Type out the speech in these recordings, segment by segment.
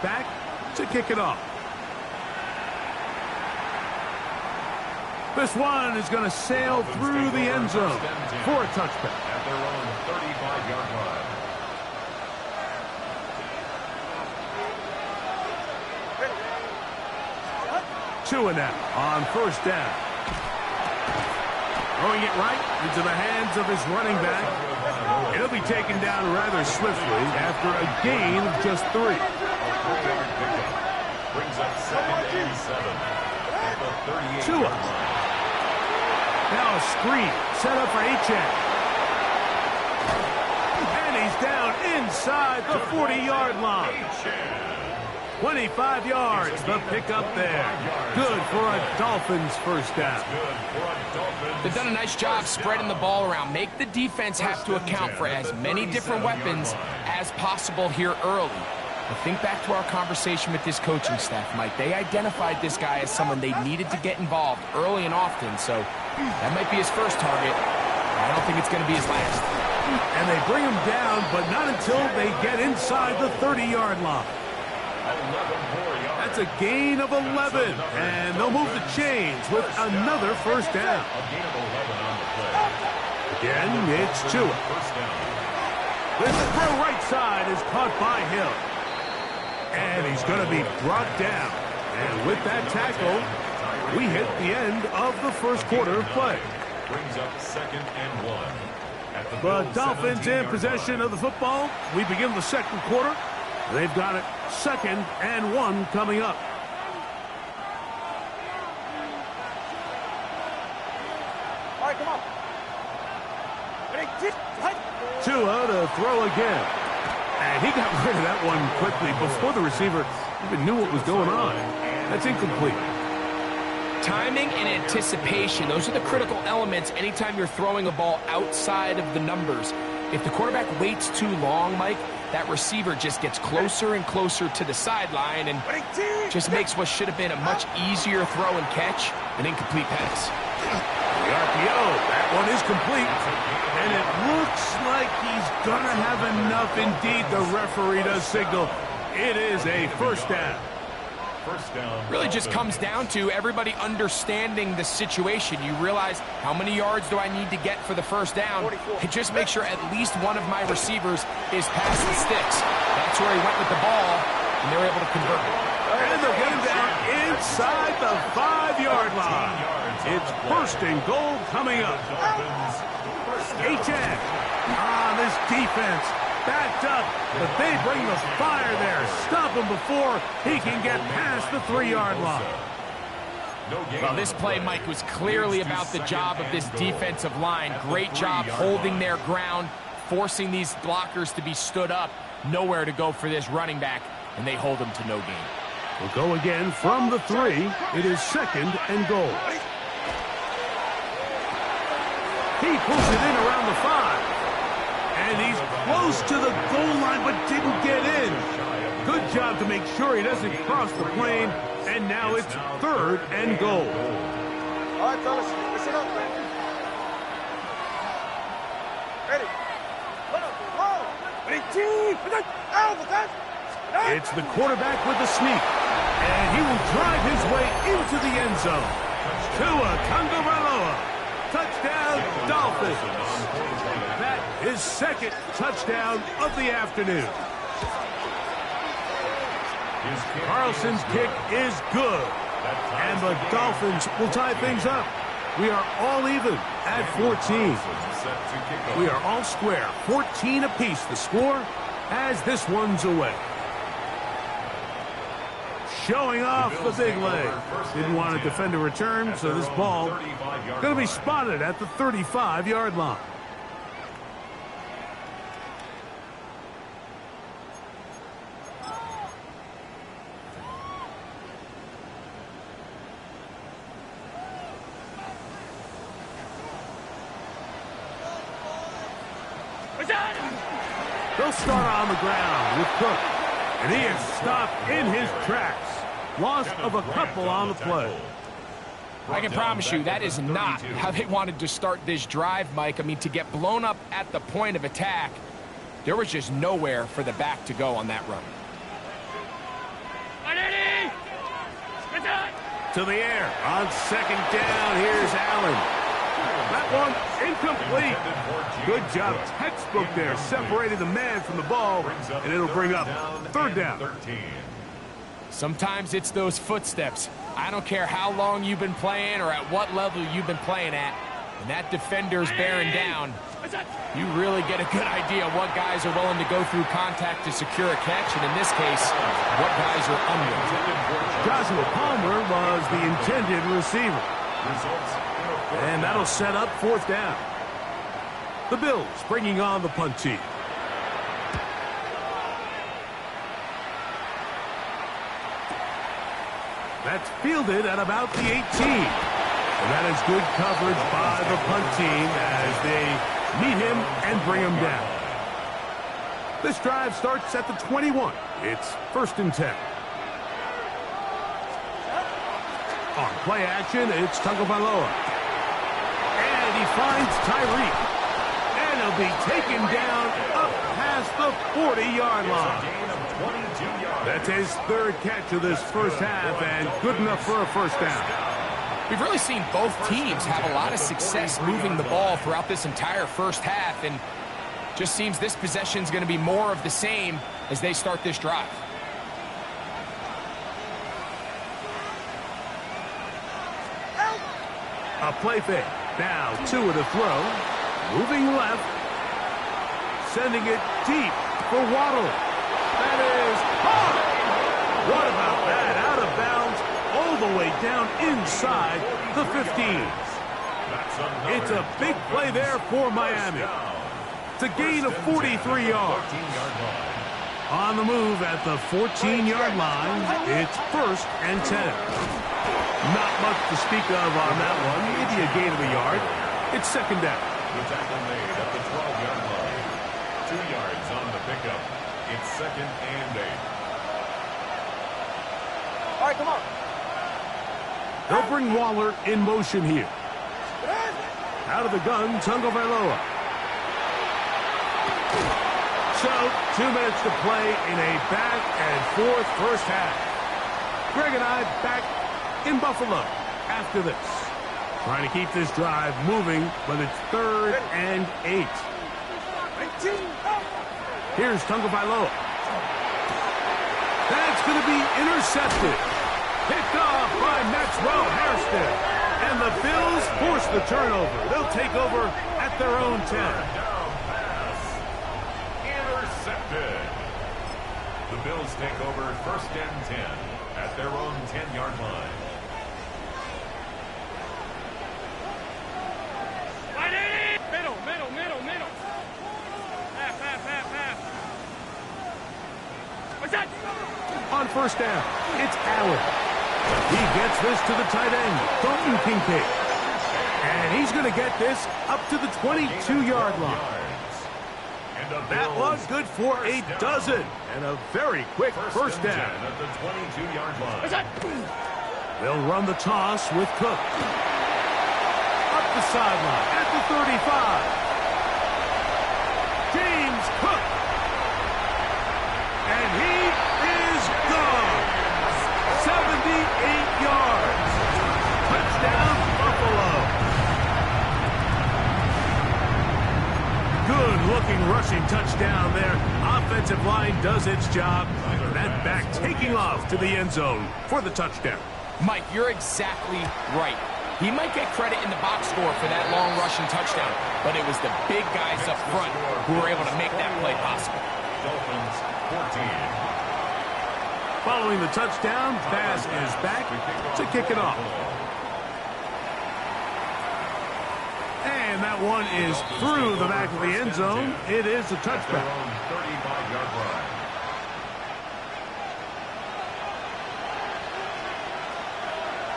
back to kick it off. This one is going to sail through the end zone for a touchback. At their own 35-yard line. Tua now on first down. Throwing it right into the hands of his running back. He'll be taken down rather swiftly after a gain of just 3. Brings up 2nd and 7 at the 38. Tua. Now a screen set up for Achane. And he's down inside the 40-yard line. 25 yards, the pickup there. Good for a Dolphins first down. They've done a nice job spreading the ball around. Make the defense have to account for as many different weapons as possible here early. But think back to our conversation with this coaching staff, Mike. They identified this guy as someone they needed to get involved early and often, so that might be his first target. I don't think it's going to be his last. And they bring him down, but not until they get inside the 30-yard line. That's a gain of 11, and they'll move the chains with another first down. Again, it's Tua. This throw right side is caught by Hill. And he's going to be brought down. And with that tackle, we hit the end of the first quarter of play. Brings up 2nd and 1. The Dolphins in possession of the football. We begin the second quarter. They've got it 2nd and 1 coming up. All right, come on. Tua to throw again. And he got rid of that one quickly before the receiver even knew what was going on. That's incomplete. Timing and anticipation, those are the critical elements anytime you're throwing a ball outside of the numbers. If the quarterback waits too long, Mike, that receiver just gets closer and closer to the sideline and just makes what should have been a much easier throw and catch an incomplete pass. The RPO, that one is complete. And it looks like he's going to have enough. Indeed, the referee does signal it is a first down. First down. Really just comes down to everybody understanding the situation. You realize how many yards do I need to get for the first down, and just make sure at least one of my receivers is past the sticks. That's where he went with the ball, and they were able to convert it. And they'll get him down inside the 5-yard line. It's first and goal coming up. Achane on this defense. Backed up, but they bring the fire there. Stop him before he can get past the 3-yard line. Well, this play, Mike, was clearly about the job of this defensive line. Great job holding their ground, forcing these blockers to be stood up. Nowhere to go for this running back, and they hold him to no gain. We'll go again from the 3. It is 2nd and goal. He pulls it in around the 5. And he's close to the goal line, but didn't get in. Good job to make sure he doesn't cross the plane. And now it's 3rd and goal. All right, fellas, listen up. Ready? It's the quarterback with the sneak. And he will drive his way into the end zone. Tua Tagovailoa. Touchdown, Dolphins. That is 2nd touchdown of the afternoon. Carlson's kick is good. And the Dolphins will tie things up. We are all even at 14. We are all square. 14 apiece the score as this one's away. Showing off the big leg. Didn't want to defend a return, so this ball going to be spotted at the 35-yard line. They'll start on the ground with Cook, and he is stopped in his tracks. Loss of a couple on the play. I can promise you that is not how they wanted to start this drive, Mike. I mean, to get blown up at the point of attack, there was just nowhere for the back to go on that run. to the air. On second down, here's Allen. That one incomplete. Good job. Textbook there, separating the man from the ball, and it'll bring up third down. Sometimes it's those footsteps. I don't care how long you've been playing or at what level you've been playing at. When that defender's bearing down, you really get a good idea what guys are willing to go through contact to secure a catch, and in this case, what guys are unwilling. Joshua Palmer was the intended receiver. And that'll set up fourth down. The Bills bringing on the punt team. That's fielded at about the 18. And that is good coverage by the punt team as they meet him and bring him down. This drive starts at the 21. It's 1st and 10. On play action, it's Tagovailoa. And he finds Tyreek. And he'll be taken down up past the 40-yard line. That's his third catch of this first half, and good enough for a first down. We've really seen both teams have a lot of success moving the ball throughout this entire first half, and just seems this possession is going to be more of the same as they start this drive. A play fake. Now two to throw. Moving left. Sending it deep for Waddle. That is high. What about that? Out of bounds all the way down inside the 15. It's a big play there for Miami. It's a gain of 43 yards. On the move at the 14-yard line, it's 1st and 10. Not much to speak of on that one. Maybe a gain of a yard. It's 2nd down. The tackle made at the 12-yard line. 2 yards on the pickup. It's 2nd and 8. All right, come on. They'll bring Waller in motion here. Out of the gun, Tagovailoa. So, 2 minutes to play in a back-and-forth first half. Greg and I back in Buffalo after this. Trying to keep this drive moving, but it's 3rd and 8. Here's Tagovailoa. That's going to be intercepted. Picked off by Maxwell Hairston. And the Bills force the turnover. They'll take over at their own 10. Intercepted. The Bills take over 1st and 10 at their own 10-yard line. Middle. Half. What's that? On 1st down, it's Allen. He gets this to the tight end, Dalton Kincaid. And he's going to get this up to the 22-yard line. That was good for a dozen. And a very quick first down. At the 22-yard line. They'll run the toss with Cook. Up the sideline at the 35. James Cook. And he is gone. 78 yards. Touchdown, Buffalo. Good-looking rushing touchdown there. Offensive line does its job. That back taking off to the end zone for the touchdown. Mike, you're exactly right. He might get credit in the box score for that long rushing touchdown, but it was the big guys up front who were able to make that play possible. Dolphins 14. Following the touchdown, Bass is back to kick it off. And that one is through the back of the end zone. It is a touchback. 35-yard line.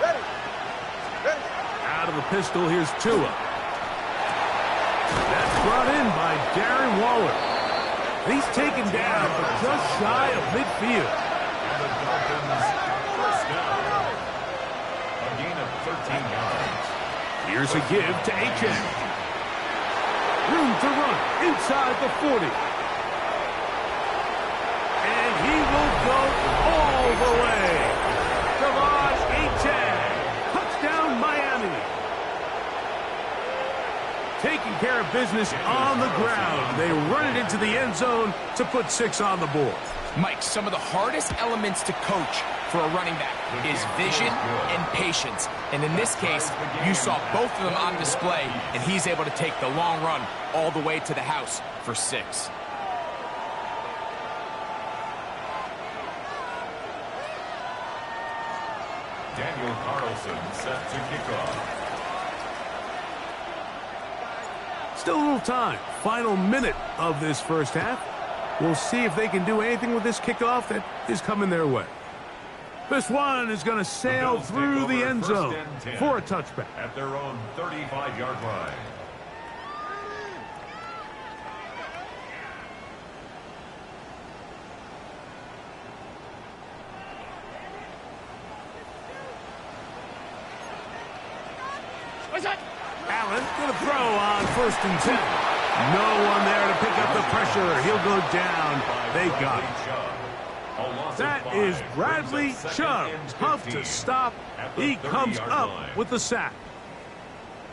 Ready. Out of the pistol, here's Tua. That's brought in by Darren Waller. He's taken down, but just shy of midfield. And the Dolphins first down. A gain of 13 yards. Here's a give to H.M. Room to run inside the 40. And he will go all the way. Devon H.M. have business on the ground. They run it into the end zone to put 6 on the board. Mike, some of the hardest elements to coach for a running back is vision and patience. And in this case, you saw both of them on display, and he's able to take the long run all the way to the house for 6. Daniel Carlson set to kick off. Still a little time. Final minute of this first half. We'll see if they can do anything with this kickoff that is coming their way. This one is going to sail through the end zone for a touchback. At their own 35-yard line. Allen going to throw on 1st and 10. No one there to pick up the pressure. He'll go down. They got it. That is Bradley Chubb. Tough to stop. He comes up with the sack.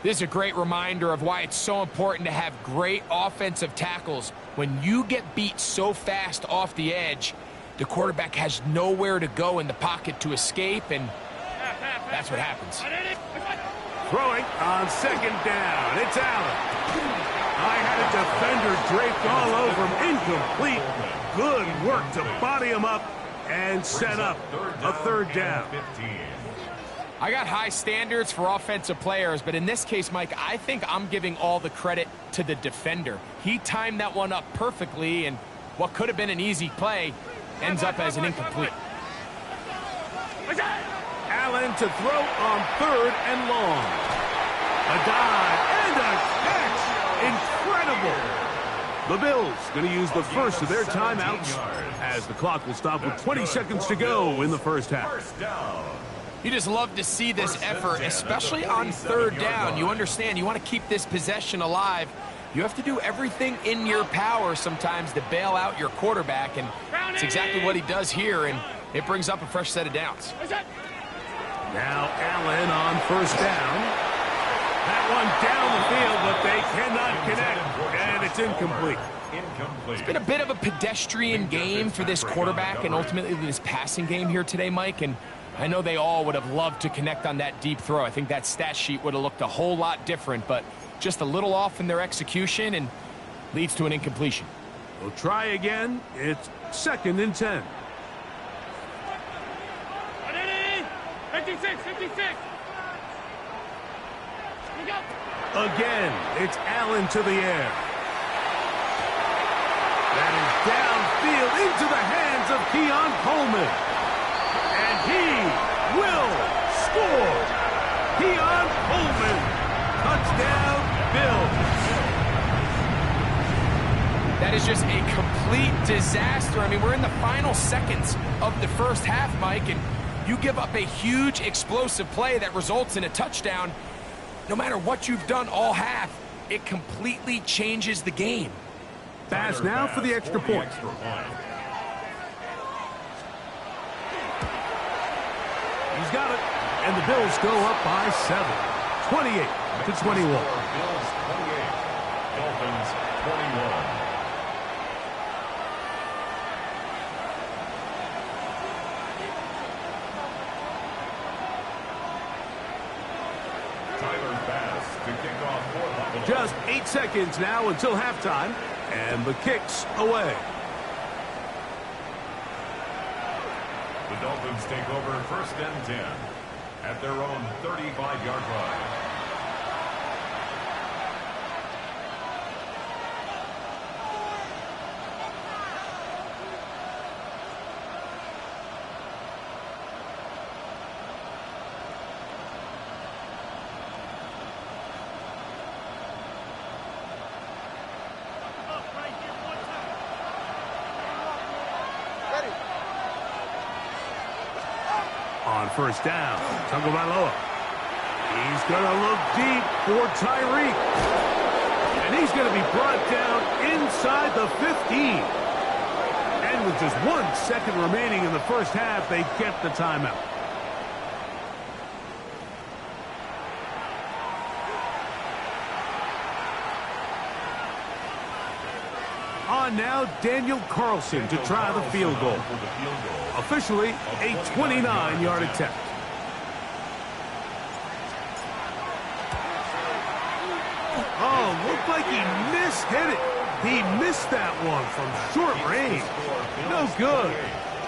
This is a great reminder of why it's so important to have great offensive tackles. When you get beat so fast off the edge, the quarterback has nowhere to go in the pocket to escape, and that's what happens. Throwing on 2nd down. It's Allen. I had a defender draped all over him. Incomplete. Good work to body him up and set up a 3rd down. I got high standards for offensive players, but in this case, Mike, I think I'm giving all the credit to the defender. He timed that one up perfectly, and what could have been an easy play ends up as an incomplete. Allen to throw on 3rd and long. A dive and a catch. Incredible. The Bills going to use the first of their timeouts as the clock will stop with 20 seconds to go in the first half. You just love to see this effort, especially on 3rd down. You understand, you want to keep this possession alive. You have to do everything in your power sometimes to bail out your quarterback, and it's exactly what he does here, and it brings up a fresh set of downs. Now Allen on 1st down. That one down the field, but they cannot connect, and it's incomplete. It's been a bit of a pedestrian game for this quarterback and ultimately this passing game here today, Mike, and I know they all would have loved to connect on that deep throw. I think that stat sheet would have looked a whole lot different, but just a little off in their execution and leads to an incompletion. We'll try again. It's 2nd and 10. 56, 56. Again, it's Allen to the air. That is downfield into the hands of Keon Coleman. And he will score. Keon Coleman. Touchdown, Bills. That is just a complete disaster. I mean, we're in the final seconds of the first half, Mike, and you give up a huge explosive play that results in a touchdown. No matter what you've done all half, it completely changes the game. Pass now for the extra point. He's got it. And the Bills go up by 7. 28-21. Bills 28. Dolphins 21. Just 8 seconds now until halftime, and the kick's away. The Dolphins take over 1st and 10 at their own 35-yard line. On 1st down, Tagovailoa. He's going to look deep for Tyreek. And he's going to be brought down inside the 15. And with just 1 second remaining in the first half, they get the timeout. on now, Daniel Carlson to try the field goal. Officially, a 29-yard attempt. Oh, looked like he mishit it. He missed that one from short range. No good.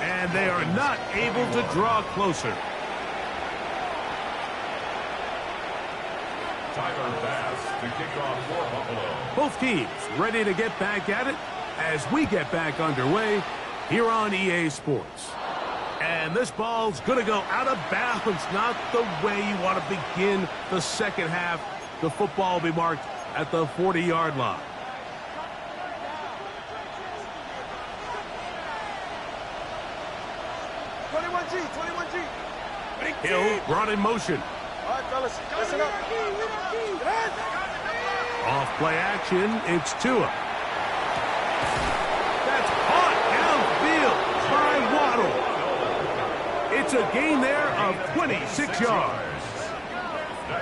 And they are not able to draw closer. To kick off for Buffalo. Both teams ready to get back at it as we get back underway here on EA Sports. And this ball's going to go out of bounds, not the way you want to begin the second half. The football will be marked at the 40-yard line. Hill brought in motion. All right, fellas, listen up. Off play action, it's Tua. That's caught downfield by Waddle. It's a gain there of 26 yards.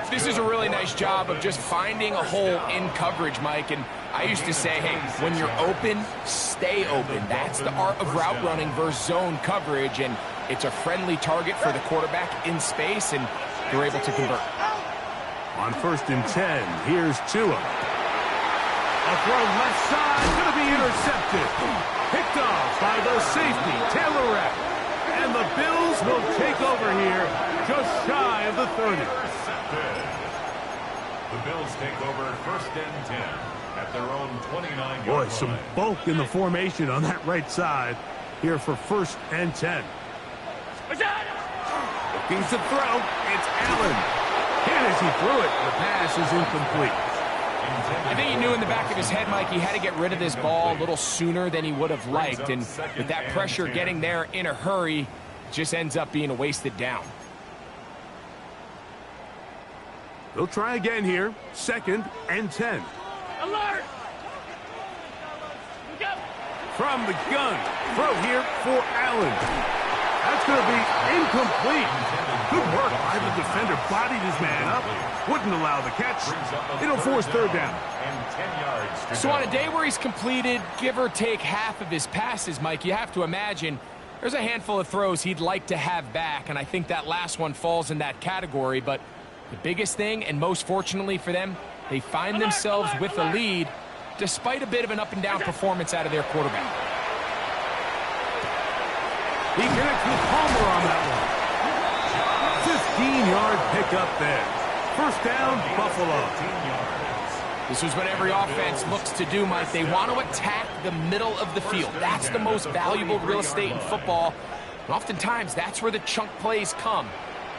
This is a really nice job of just finding a hole in coverage, Mike. And I used to say, hey, when you're open, stay open. That's the art of route running versus zone coverage. And it's a friendly target for the quarterback in space, and they're able to convert. On 1st and 10, here's Tua. A throw left side, going to be intercepted. Picked off by the safety, Taylor Rapp. And the Bills will take over here just shy of the 30. The Bills take over 1st and 10 at their own 29-yard line. Boy, some bulk in the formation on that right side here for 1st and 10. Looking to throw, it's Allen. And as he threw it, the pass is incomplete. I think he knew in the back of his head, Mike, he had to get rid of this ball a little sooner than he would have liked. And with that pressure getting there in a hurry, it just ends up being a wasted down. They'll try again here. 2nd and 10. Alert! From the gun. Throw here for Allen. That's going to be incomplete. Good work by the defender. Bodied his man up. Wouldn't allow the catch. It'll force 3rd down. So on a day where he's completed, give or take half of his passes, Mike, you have to imagine there's a handful of throws he'd like to have back, and I think that last one falls in that category. But the biggest thing, and most fortunately for them, they find themselves with a lead despite a bit of an up-and-down performance out of their quarterback. He connects with Palmer on that one. 15-yard pickup there. 1st down, Buffalo. This is what every offense looks to do, Mike. They want to attack the middle of the field. That's the most valuable real estate in football. And oftentimes, that's where the chunk plays come.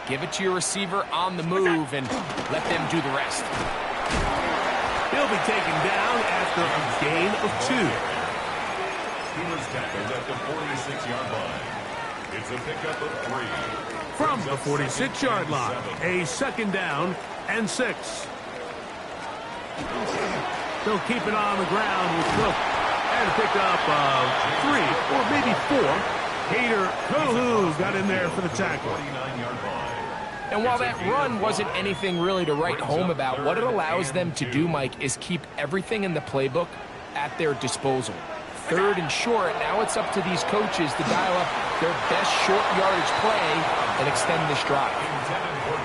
Give it to your receiver on the move and let them do the rest. He'll be taken down after a gain of 2. He was tackled at the 46-yard line. It's a pickup of 3. From the 46-yard line, a 2nd down and 6. They'll keep it on the ground with Cook. And a pickup of 3 or maybe 4. Hader Kohu got in there for the tackle. And while that run wasn't anything really to write home about, what it allows them to do, Mike, is keep everything in the playbook at their disposal. 3rd and short, now it's up to these coaches to dial up their best short yardage play and extend this drive.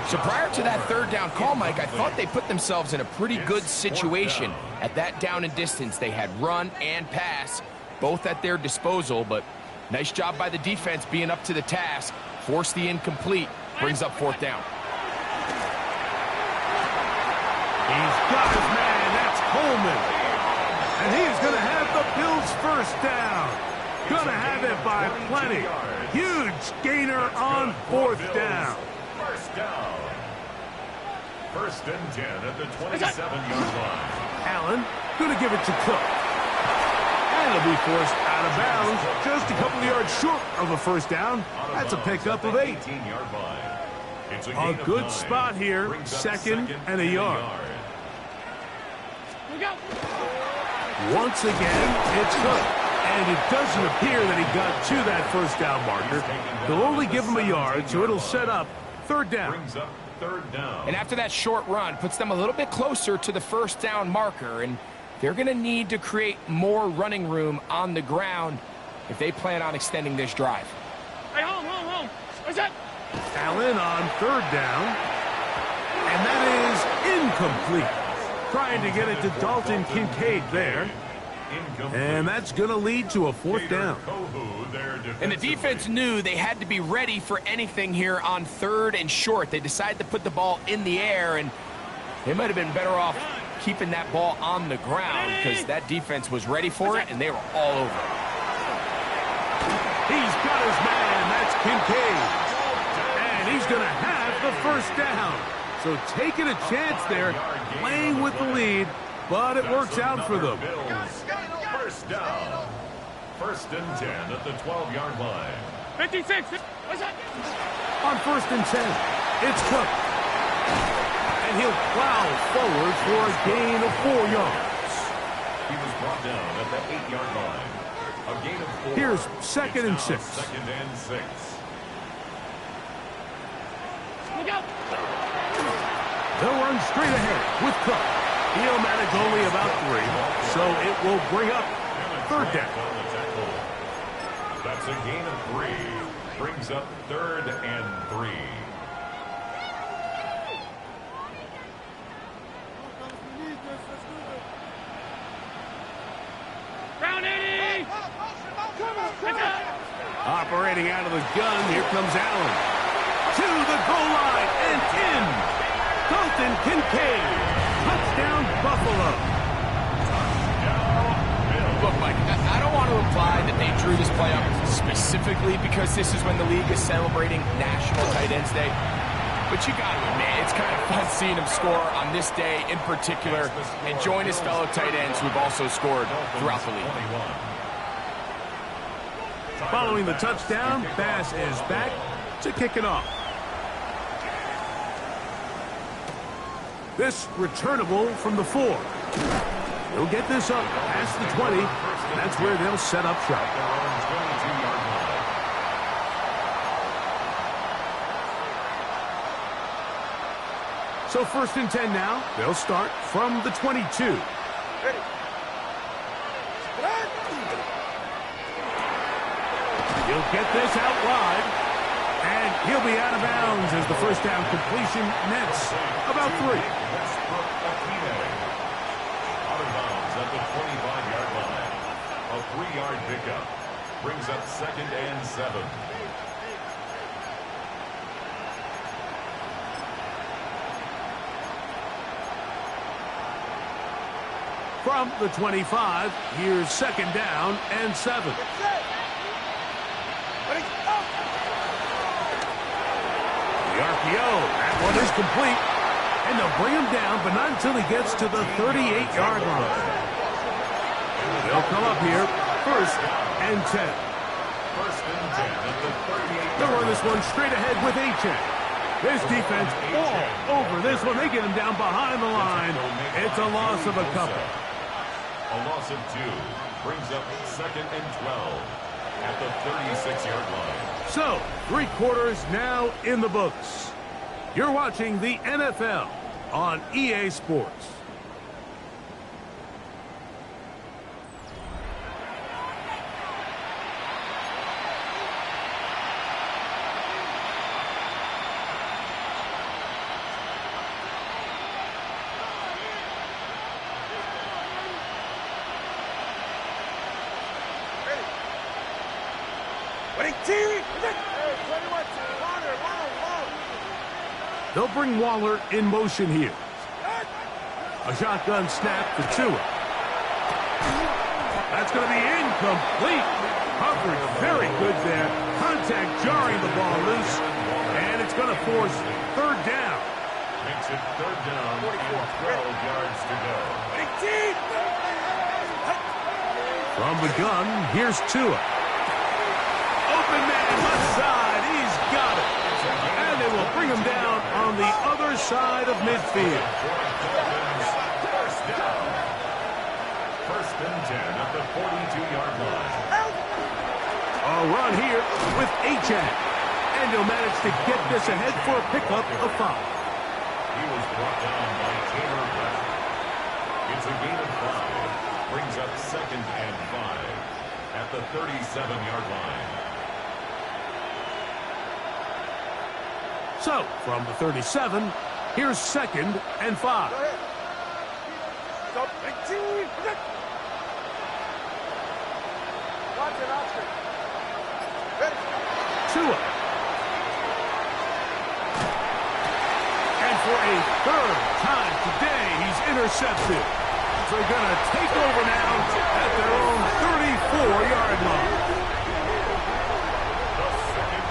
So prior to that 3rd down call, Mike, I thought they put themselves in a pretty good situation. At that down and distance, they had run and pass, both at their disposal, but nice job by the defense being up to the task. Force the incomplete, brings up 4th down. He's got his man, that's Coleman. And he's going to have the Bills 1st down. Going to have it by plenty. Huge gainer on 4th down. 1st down. 1st and 10 at the 27-yard line. Allen going to give it to Cook. And it'll be forced out of bounds. Just a couple of yards short of a 1st down. That's a pickup of 8. A good spot here. 2nd and a yard. Once again, it's Cook. And it doesn't appear that he got to that 1st down marker. They'll only give him a yard, so it'll set up 3rd down. And after that short run, puts them a little bit closer to the 1st down marker. And They're going to need to create more running room on the ground if they plan on extending this drive. Hey, home. What's that? Allen on third down. And that is incomplete. Trying to get it to Dalton Kincaid there. And that's going to lead to a fourth down. And the defense knew they had to be ready for anything here on third and short. They decided to put the ball in the air, and they might have been better off keeping that ball on the ground because that defense was ready for it, and they were all over it. He's got his man. That's Kincaid. And he's going to have the first down. So taking a chance there, playing with the lead, but it works out for them. First down. First and 10 at the 12-yard line. 56. What's that? On first and 10, it's Cook. And he'll plow forward for a gain of 4 yards. He was brought down at the 8-yard line. A gain of 4. Here's second and 6. Second and 6. Look out. They'll run straight ahead with Cook. He'll manage only about 3, so it will bring up third down. That's a gain of 3. Brings up third and 3. Round 80. Operating out of the gun, here comes Allen. To the goal line and in. Dalton Kincaid. Touchdown, Buffalo. Look, Mike, I don't want to imply that they drew this play up specifically because this is when the league is celebrating National Tight Ends Day. But you got to admit, it's kind of fun seeing him score on this day in particular and join his fellow tight ends who have also scored throughout the league. Following the touchdown, Bass is back to kick it off. This returnable from the 4. He'll get this up past the 20. That's where they'll set up shop. So first and 10 now. They'll start from the 22. Ready. He'll get this out wide. And he'll be out of bounds as the first down completion nets about 3. Out of bounds at the 25-yard line. A 3-yard pickup. Brings up second and 7. From the 25, here's second down and 7. The RPO, that one is complete. And they'll bring him down, but not until he gets to the 38-yard line. They'll come up here, first and 10. First and 10 at the 38. They'll run this one straight ahead with A-check. This defense all over this one. They get him down behind the line. It's a loss of a couple. A loss of 2 brings up second and 12 at the 36-yard line. So, 3 quarters now in the books. You're watching the NFL on EA Sports. They'll bring Waller in motion here. A shotgun snap to Tua. That's going to be incomplete. Coverage very good there. Contact jarring the ball loose. And it's going to force third down. Makes it third down and 12 yards to go. From the gun, here's Tua. Open man left side. He's got it. And they will bring him down on the other side of midfield. First down. First and 10 at the 42-yard line. A run here with Achane. And he'll manage to get this ahead for a pickup of 5. He was brought down by Taylor West. It's a gain of 5. Brings up 2nd and 5 at the 37-yard line. So, from the 37, here's 2nd and 5. Tua. And for a 3rd time today, he's intercepted. They're going to take over now at their own 34-yard line.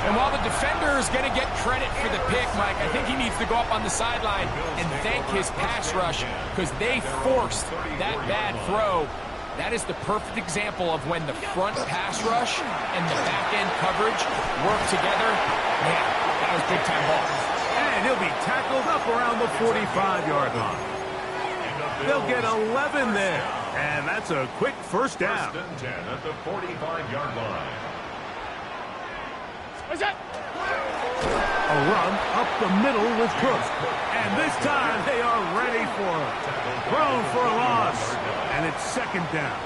And while the defender is going to get credit for the pick, Mike, I think he needs to go up on the sideline and thank his pass rush because they forced that bad throw. That is the perfect example of when the front pass rush and the back-end coverage work together. Man, that was big-time ball. And he'll be tackled up around the 45-yard line. They'll get 11 there. And that's a quick first down. 1st and 10 at the 45-yard line. What's that? A run up the middle with Cook. And this time they are ready for him. Thrown for a loss. And it's 2nd down.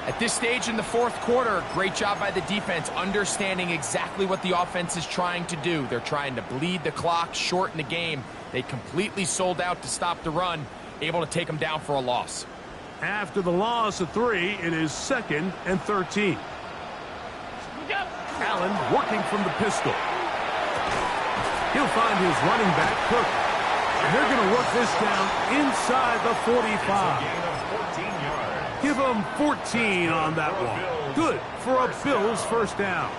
At this stage in the 4th quarter, great job by the defense understanding exactly what the offense is trying to do. They're trying to bleed the clock, shorten the game. They completely sold out to stop the run, able to take them down for a loss. After the loss of 3, it is 2nd and 13. Allen working from the pistol. He'll find his running back, Cook. And they're going to work this down inside the 45. Give him 14 on that one. Good for a Bills first down.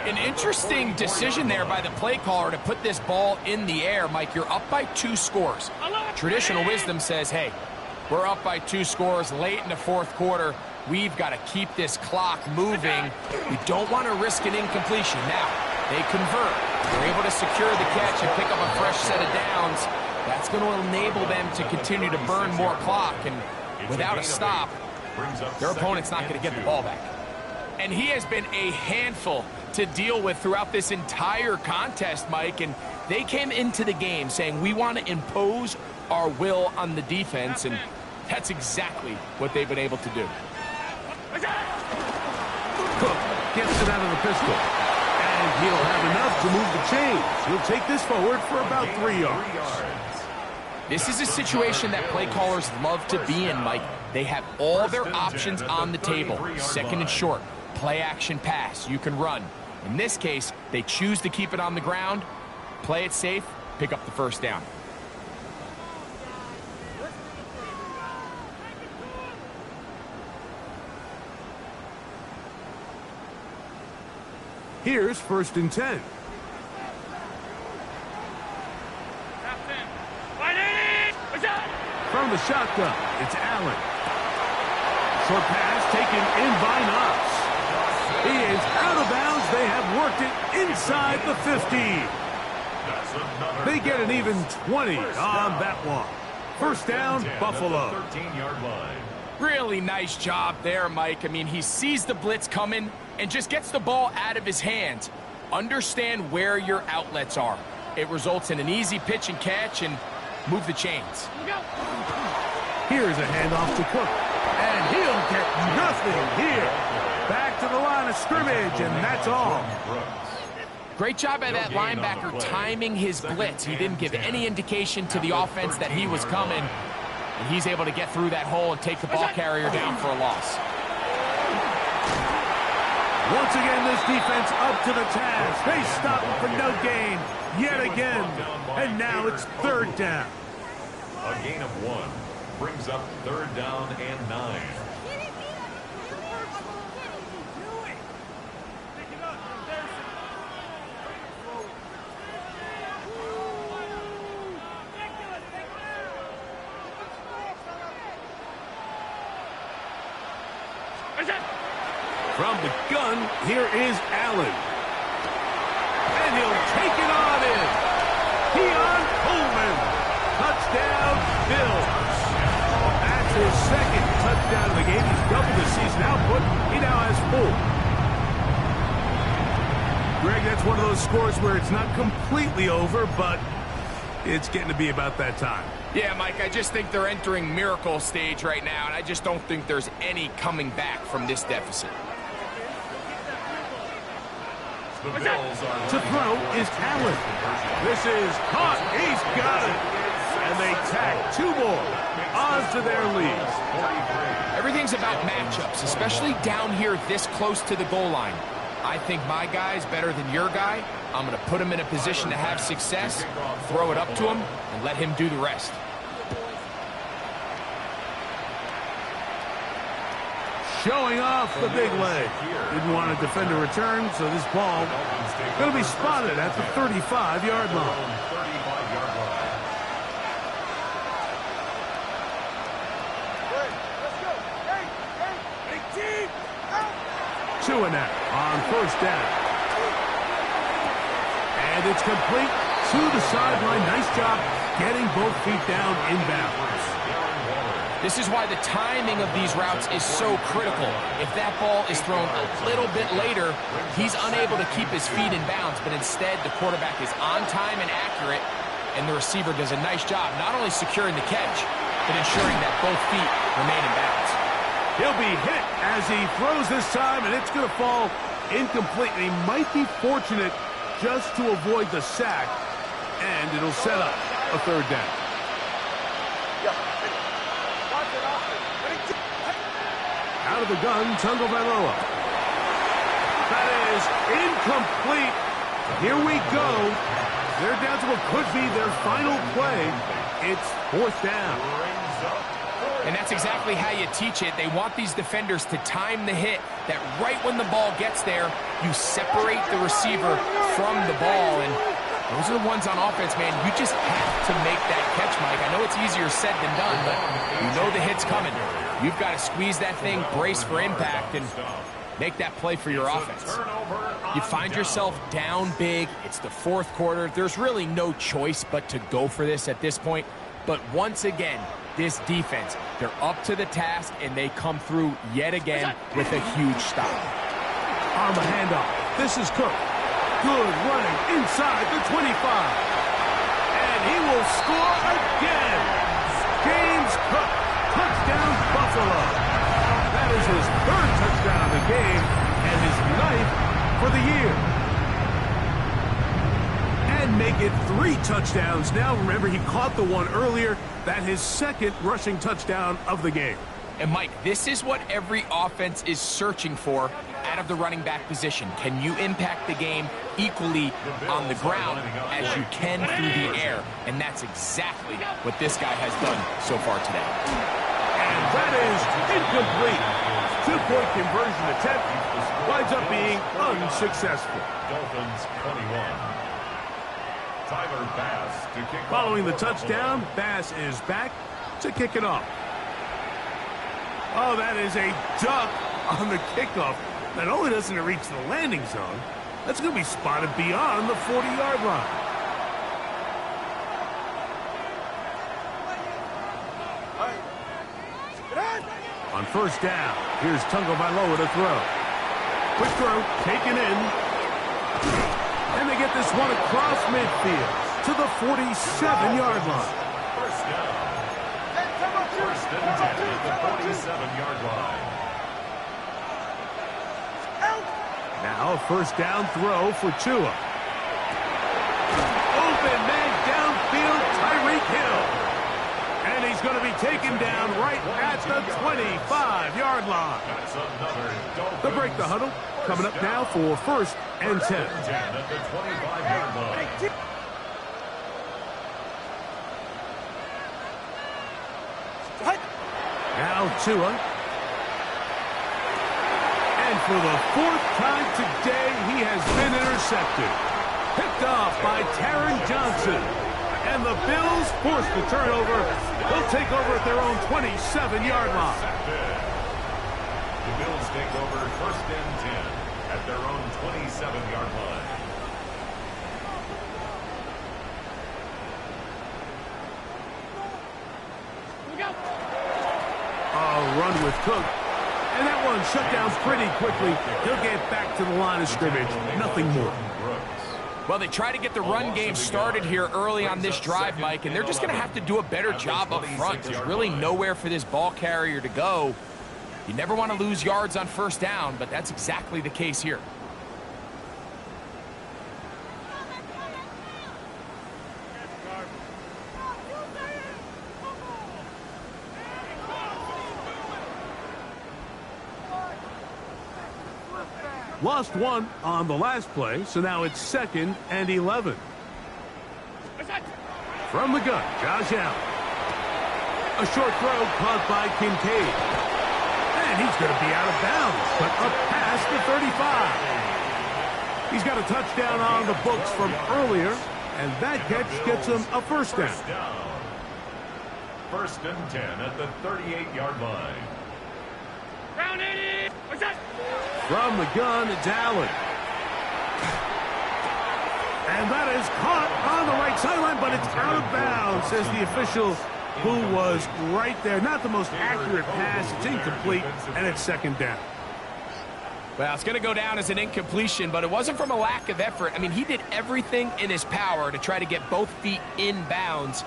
An interesting decision there by the play caller to put this ball in the air. Mike, you're up by 2 scores. Traditional wisdom says, hey, we're up by 2 scores late in the 4th quarter. We've got to keep this clock moving. We don't want to risk an incompletion. Now, they convert. They're able to secure the catch and pick up a fresh set of downs. That's going to enable them to continue to burn more clock. And without a stop, their opponent's not going to get the ball back. And he has been a handful to deal with throughout this entire contest, Mike. And they came into the game saying, we want to impose our will on the defense. And that's exactly what they've been able to do. Cook gets it out of the pistol. And he'll have enough to move the chains. He'll take this forward for about 3 yards. This is a situation that play callers love to be in, Mike. They have all their options on the table. 2nd and short, play action pass, you can run. In this case, they choose to keep it on the ground, play it safe, pick up the first down. Here's 1st and 10. From the shotgun, it's Allen. Short pass taken in by Knox. He is out of bounds. They have worked it inside the 50. They get an even 20 on that one. First down, Buffalo. 13-yard line. Really nice job there, Mike. I mean, he sees the blitz coming and just gets the ball out of his hands. Understand where your outlets are. It results in an easy pitch and catch and move the chains. Here's a handoff to Cook. And he'll get nothing here. Back to the line of scrimmage, and that's all. Great job by that linebacker timing his blitz. He didn't give any indication to the offense that he was coming. And he's able to get through that hole and take the ball carrier down for a loss. Once again, this defense up to the task. They stop him for no gain yet again. And now it's 3rd down. A gain of 1 brings up 3rd down and 9. From the gun, here is Allen. And he'll take it on in. Keon Coleman. Touchdown, Bills. That's his 2nd touchdown of the game. He's doubled his season output. He now has 4. Greg, that's one of those scores where it's not completely over, but it's getting to be about that time. Yeah, Mike, I just think they're entering miracle stage right now, and I just don't think there's any coming back from this deficit. The Bills are To throw is Allen. This is caught. He's got it. And they tack 2 more onto their lead. Everything's about matchups, especially down here this close to the goal line. I think my guy's better than your guy. I'm going to put him in a position to have success, throw it up to him, and let him do the rest. Showing off the big leg. Didn't want to defend a return, so this ball going to be spotted at the 35-yard line. Tua now on first down. And it's complete to the sideline. Nice job getting both feet down inbounds. This is why the timing of these routes is so critical. If that ball is thrown a little bit later, he's unable to keep his feet in bounds, but instead the quarterback is on time and accurate, and the receiver does a nice job not only securing the catch, but ensuring that both feet remain in bounds. He'll be hit as he throws this time, and it's going to fall incomplete. He might be fortunate just to avoid the sack, and it'll set up a third down. Out of the gun, Tagovailoa. That is incomplete. Here we go. They're down to what could be their final play. It's fourth down. And that's exactly how you teach it. They want these defenders to time the hit, that right when the ball gets there, you separate the receiver from the ball. And those are the ones on offense, man. You just have to make that catch, Mike. I know it's easier said than done, but you know the hit's coming. You've got to squeeze that thing, brace for impact, and make that play for your offense. You find yourself down big. It's the fourth quarter. There's really no choice but to go for this at this point. But once again, this defense, they're up to the task, and they come through yet again with a huge stop. On the handoff, this is Cook. Good running inside the 25. And he will score again. James Cook, touchdown Buffalo. That is his 3rd touchdown of the game and his 9th for the year. And make it 3 touchdowns now. Remember, he caught the one earlier. That's his 2nd rushing touchdown of the game. And Mike, this is what every offense is searching for out of the running back position. Can you impact the game equally on the ground as you can through the air? And that's exactly what this guy has done so far today. And that is incomplete. 2-point conversion attempt winds up being unsuccessful. Dolphins 21. Tyler Bass to kick off. Following the touchdown, Bass is back to kick it off. Oh, that is a duck on the kickoff. Not only doesn't it reach the landing zone, that's going to be spotted beyond the 40-yard line. On first down, here's Tagovailoa to throw. Quick throw, taken in. And they get this one across midfield to the 47-yard line. First down. First and 10 at the 47-yard line. Now a first down throw for Tua. Open man downfield, Tyreek Hill. And he's going to be taken down right at the 25-yard line. That's another Dolphins. The break the huddle coming up now for first and 10. At the 25-yard line. Now Tua. And for the 4th time today, he has been intercepted. Picked off by Taron Johnson. And the Bills force the turnover. They'll take over at their own 27-yard line. The Bills take over first and 10 at their own 27-yard line. Run with Cook. And that one shut down pretty quickly. He'll get back to the line of scrimmage. Nothing more. Well, they try to get the run game started here early on this drive, Mike, and they're just going to have to do a better job up front. There's really nowhere for this ball carrier to go. You never want to lose yards on first down, but that's exactly the case here. Lost one on the last play, so now it's 2nd and 11. From the gun, Josh Allen. A short throw caught by Kincaid. And he's going to be out of bounds, but up past the 35. He's got a touchdown on the books from earlier, and that catch gets him a first down. 1st and 10 at the 38-yard line. Round 80. What's that? From the gun, it's Allen. And that is caught on the right sideline, but it's out of bounds, says the official who was right there. Not the most accurate pass. It's incomplete, and it's 2nd down. Well, it's going to go down as an incompletion, but it wasn't from a lack of effort. I mean, he did everything in his power to try to get both feet in bounds.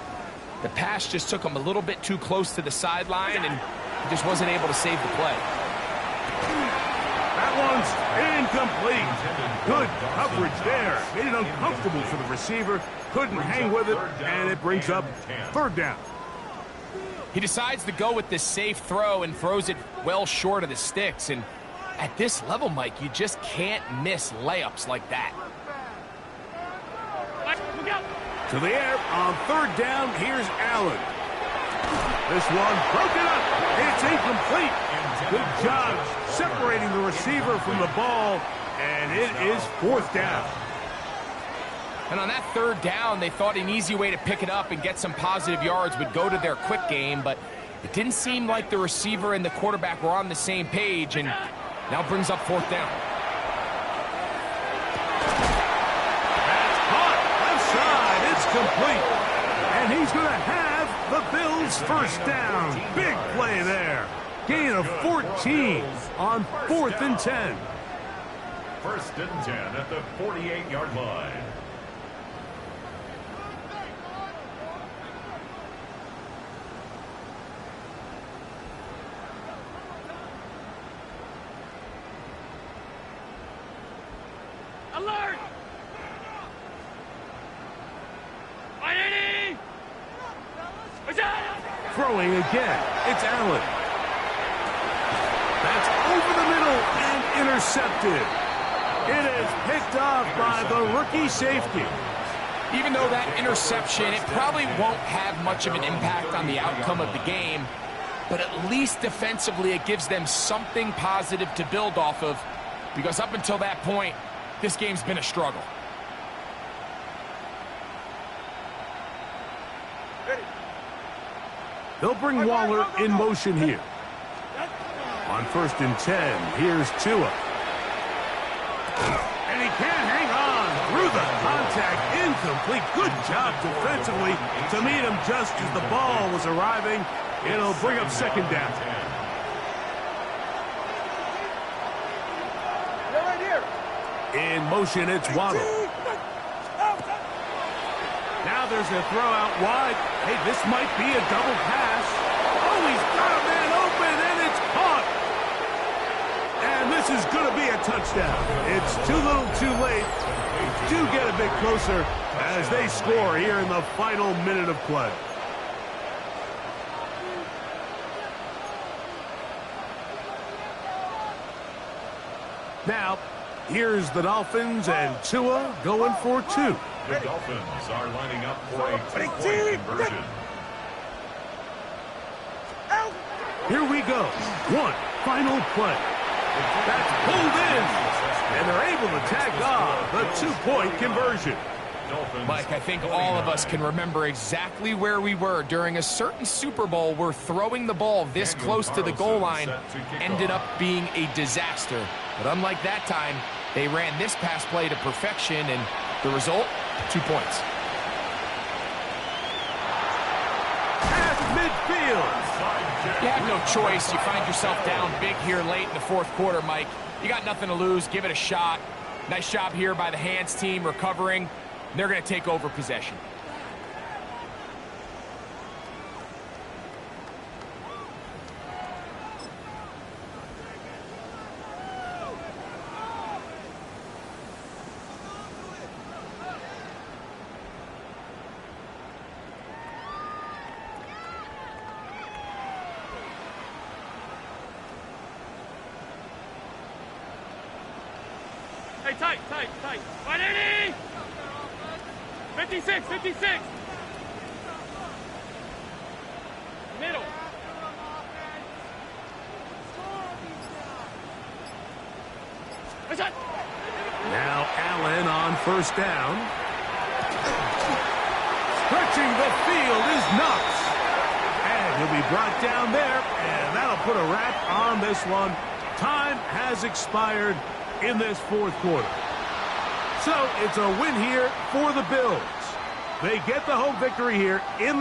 The pass just took him a little bit too close to the sideline, and he just wasn't able to save the play. That one's incomplete. Good coverage there. Made it uncomfortable for the receiver. Couldn't hang with it, and it brings up 3rd down. He decides to go with this safe throw and throws it well short of the sticks. And at this level, Mike, you just can't miss layups like that. To the air on 3rd down. Here's Allen. This one broken up. It's incomplete. Good job separating the receiver from the ball, and it is 4th down. And on that 3rd down, they thought an easy way to pick it up and get some positive yards would go to their quick game, but it didn't seem like the receiver and the quarterback were on the same page, and now brings up 4th down. That's caught. Left side. It's complete. And he's going to have the Bills' first down. Big play there. Gain of 14 on 4th and 10. 1st and 10 at the 48-yard line. Alert! 180! What's that? Throwing again. It's Allen. That's over the middle and intercepted. It is picked off by the rookie safety. Even though that interception, it probably won't have much of an impact on the outcome of the game, but at least defensively it gives them something positive to build off of, because up until that point, this game's been a struggle. They'll bring Waller in motion here. On 1st and 10, here's Tua. And he can't hang on through the contact. Incomplete. Good job defensively to meet him just as the ball was arriving. It'll bring up 2nd down. In motion, it's Waddle. Now there's a throw out wide. Hey, this might be a double pass. Oh, he's got a man open, and it's caught. And this is going to be a touchdown. It's too little too late. Do get a bit closer as they score here in the final minute of play. Now, here's the Dolphins and Tua going for 2. The Dolphins are lining up for a two-point conversion. Here we go. One final play. That's pulled in. And they're able to tag off the 2-point conversion. Mike, I think all of us can remember exactly where we were during a certain Super Bowl where throwing the ball this close to the goal line ended up being a disaster. But unlike that time, they ran this pass play to perfection, and the result, 2 points. At midfield. You have no choice. You find yourself down big here late in the 4th quarter, Mike. You got nothing to lose. Give it a shot. Nice job here by the hands team recovering. They're going to take over possession. Hey, tight. 180! 56! Middle. What's that? Now Allen on first down. Stretching the field is Knox. And he'll be brought down there, and that'll put a wrap on this one. Time has expired in this fourth quarter. So it's a win here for the Bills. They get the home victory here in